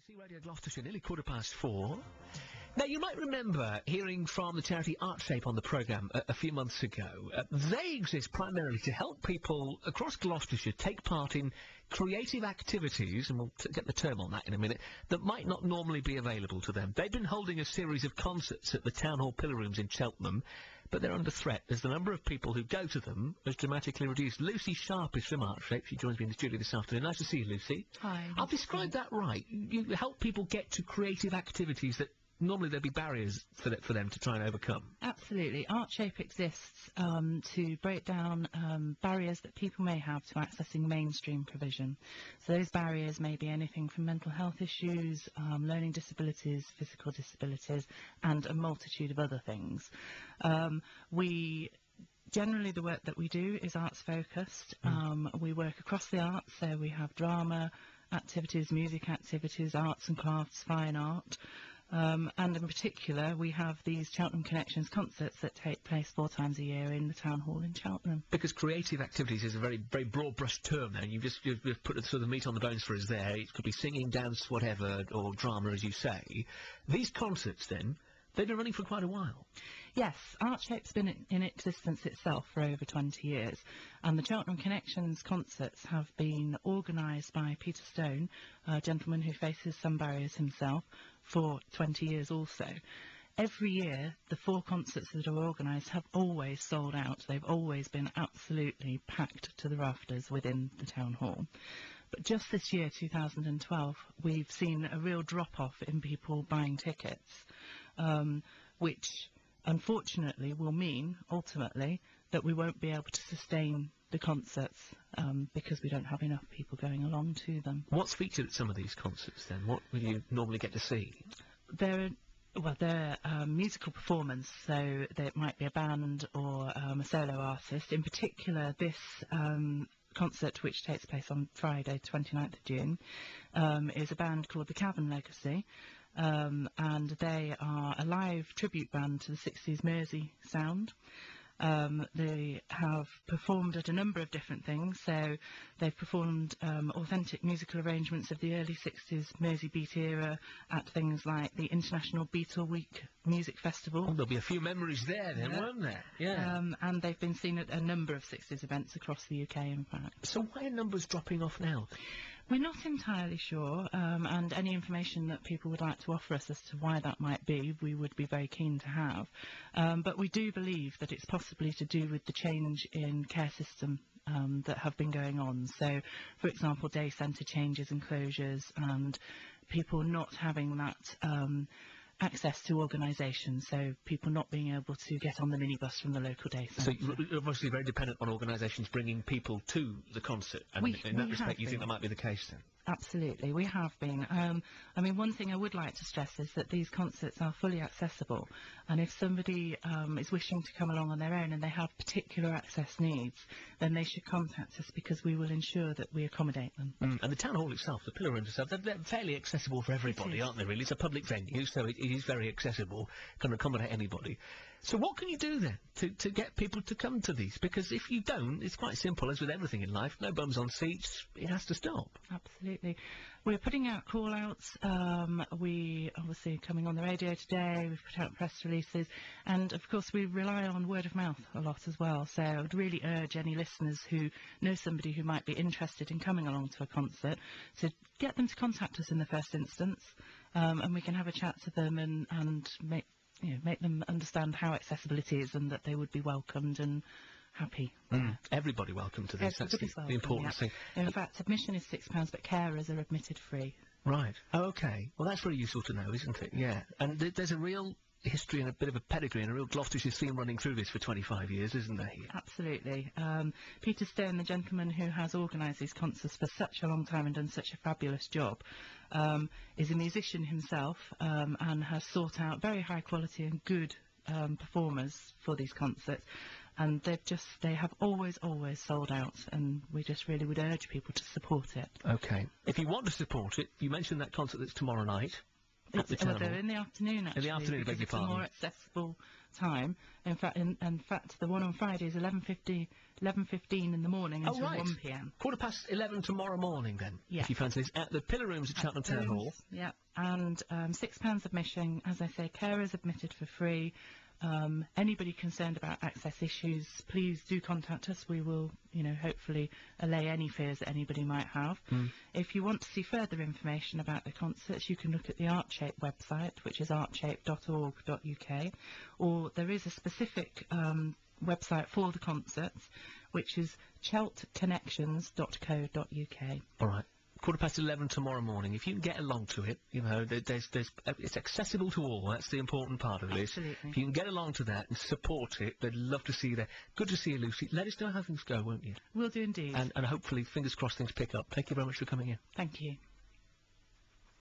BBC Radio Gloucestershire, nearly 4:15. Now, you might remember hearing from the charity ArtShape on the programme a few months ago. They exist primarily to help people across Gloucestershire take part in creative activities, and we'll get the term on that in a minute, that might not normally be available to them. They've been holding a series of concerts at the Town Hall Pillar Rooms in Cheltenham, but they're under threat as the number of people who go to them has dramatically reduced. Lucy Sharp is from ArtShape. She joins me in the studio this afternoon. Nice to see you, Lucy. Hi. I've described that right. You help people get to creative activities that normally there'd be barriers for them to try and overcome. Absolutely. ArtShape exists to break down barriers that people may have to accessing mainstream provision. So those barriers may be anything from mental health issues, learning disabilities, physical disabilities, and a multitude of other things. Generally, the work that we do is arts focused. We work across the arts, so we have drama activities, music activities, arts and crafts, fine art. And in particular, we have these Cheltenham Connections concerts that take place 4 times a year in the Town Hall in Cheltenham. Because creative activities is a very, very broad-brush term there, and you've put the sort of meat on the bones for us there. It could be singing, dance, whatever, or drama, as you say. These concerts, then, they've been running for quite a while. Yes, ArtShape's been in existence itself for over 20 years, and the Cheltenham Connections concerts have been organised by Peter Stone, a gentleman who faces some barriers himself, for 20 years also. Every year, the 4 concerts that are organised have always sold out. They've always been absolutely packed to the rafters within the Town Hall. But just this year, 2012, we've seen a real drop-off in people buying tickets, which unfortunately will mean, ultimately, that we won't be able to sustain the concerts because we don't have enough people going along to them. What's featured at some of these concerts, then? What will you normally get to see? They're musical performance, so it might be a band or a solo artist. In particular, this concert, which takes place on Friday, 29th of June, is a band called the Cavern Legacy, and they are a live tribute band to the 60s Mersey sound. They have performed at a number of different things, so they've performed authentic musical arrangements of the early 60s Mersey Beat era at things like the International Beatle Week Music Festival. Oh, there'll be a few memories there then, won't there? Yeah. And they've been seen at a number of 60s events across the UK, in fact. So why are numbers dropping off now? We're not entirely sure, and any information that people would like to offer us as to why that might be, we would be very keen to have. But we do believe that it's possibly to do with the change in care system that have been going on. So, for example, day centre changes and closures, and people not having that access to organisations, so people not being able to get on the minibus from the local day centre. So you're obviously very dependent on organisations bringing people to the concert, and in that respect you think that might be the case then? Absolutely, we have been. I mean, one thing I would like to stress is that these concerts are fully accessible, and if somebody is wishing to come along on their own and they have particular access needs, then they should contact us, because we will ensure that we accommodate them. And the Town Hall itself, the Pillar Rooms itself, they're fairly accessible for everybody, aren't they, really? It's a public venue, so it is very accessible, can accommodate anybody. So what can you do then to get people to come to these? Because if you don't, it's quite simple, as with everything in life, no bums on seats, it has to stop. Absolutely. We're putting out call-outs, we obviously coming on the radio today, we've put out press releases, and of course we rely on word of mouth a lot as well. So I would really urge any listeners who know somebody who might be interested in coming along to a concert to get them to contact us in the first instance, and we can have a chat to them and make them understand how accessible it is, and that they would be welcomed and happy. Everybody welcome to this. That's the important thing. In fact, admission is £6, but carers are admitted free. Right. Oh, okay. Well, that's very useful to know, isn't it? Yeah. And there's a real history and a bit of a pedigree and a real Gloucestershire theme running through this for 25 years, isn't there? Absolutely. Peter Stone, the gentleman who has organised these concerts for such a long time and done such a fabulous job, is a musician himself, and has sought out very high quality and good performers for these concerts, and they have always sold out, and we just really would urge people to support it. Okay. If you want to support it, you mentioned that concert that's tomorrow night. at the town hall. They're in the afternoon, actually. In the afternoon, because beg your it's a pardon. more accessible time. In fact, the one on Friday is 11:15 in the morning Oh, until right. 1 p.m. 11:15 tomorrow morning, then. Yeah. If you fancy this, at the Pillar Rooms at Cheltenham Town Hall. Yeah, and £6 admission. As I say, carers admitted for free. Anybody concerned about access issues, please do contact us. We will, hopefully allay any fears that anybody might have. If you want to see further information about the concerts, you can look at the ArtShape website, which is artshape.org.uk, or there is a specific website for the concerts, which is cheltconnections.co.uk. All right. 11:15 tomorrow morning. If you can get along to it, it's accessible to all. That's the important part of this. Absolutely. If you can get along to that and support it, they'd love to see you there. Good to see you, Lucy. Let us know how things go, won't you? Will do indeed. And hopefully, fingers crossed, things pick up. Thank you very much for coming in. Thank you.